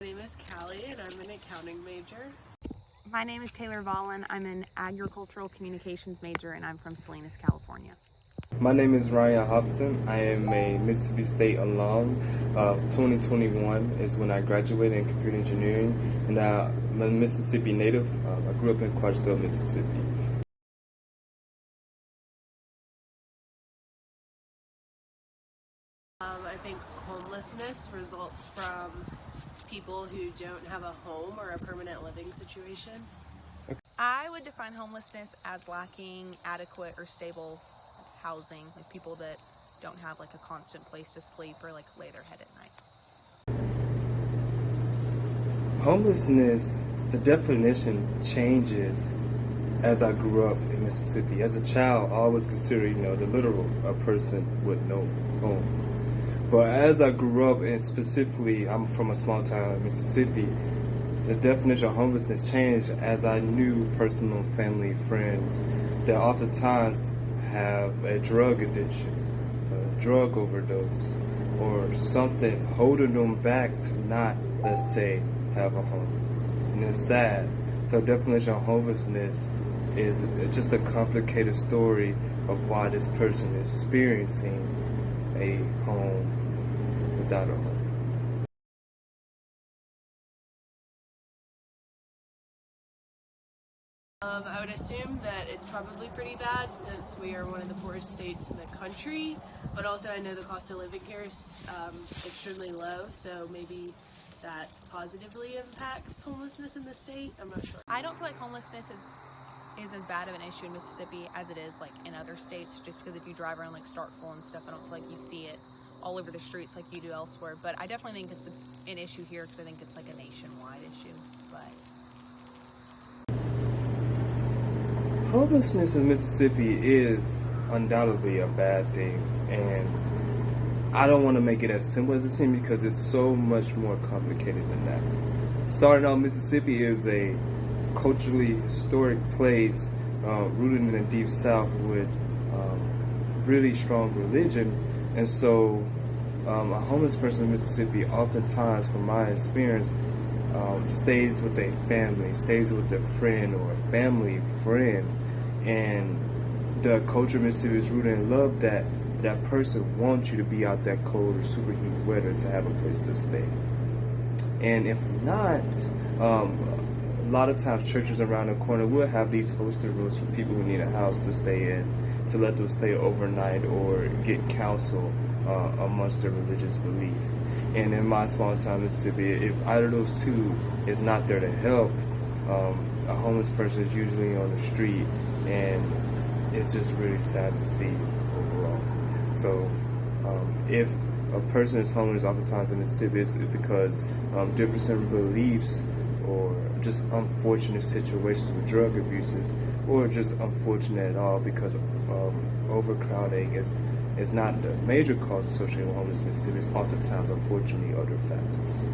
My name is Callie and I'm an accounting major. My name is Taylor Vollen. I'm an agricultural communications major and I'm from Salinas, California. My name is Ryan Hobson. I am a Mississippi State alum. 2021 is when I graduated in computer engineering, and I'm a Mississippi native. I grew up in Clarksville, Mississippi. I think homelessness results from people who don't have a home or a permanent living situation. I would define homelessness as lacking adequate or stable housing, like people that don't have like a constant place to sleep or like lay their head at night. Homelessness, the definition changes as I grew up in Mississippi. As a child, I always considered, the literal a person with no home. But as I grew up, and specifically, I'm from a small town in Mississippi, the definition of homelessness changed as I knew personal family friends that oftentimes have a drug addiction, a drug overdose, or something holding them back to not, let's say, have a home. And it's sad. So the definition of homelessness is just a complicated story of why this person is experiencing a home without a home. I would assume that it's probably pretty bad since we are one of the poorest states in the country, but also I know the cost of living here is extremely low, so maybe that positively impacts homelessness in the state. I'm not sure. I don't feel like homelessness is as bad of an issue in Mississippi as it is like in other states, just because if you drive around like Starkville and stuff, I don't feel like you see it all over the streets like you do elsewhere. But I definitely think it's an issue here because I think it's like a nationwide issue. But homelessness in Mississippi is undoubtedly a bad thing, and I don't want to make it as simple as it seems because it's so much more complicated than that. Starting out, Mississippi is a culturally historic place rooted in the deep South with really strong religion, and so a homeless person in Mississippi oftentimes, from my experience, stays with a family, stays with a friend or a family friend, and the culture of Mississippi is rooted in love that person wants you to be out that cold or super heat weather to have a place to stay. And if not, a lot of times churches around the corner will have these hosted rooms for people who need a house to stay in, to let them stay overnight or get counsel amongst their religious belief. And in my small town, Mississippi, if either of those two is not there to help, a homeless person is usually on the street, and it's just really sad to see overall. So if a person is homeless oftentimes in Mississippi, it's because difference in beliefs or just unfortunate situations with drug abuses, or just unfortunate at all because overcrowding is not the major cause associated with homelessness in Mississippi. It's oftentimes, unfortunately, other factors.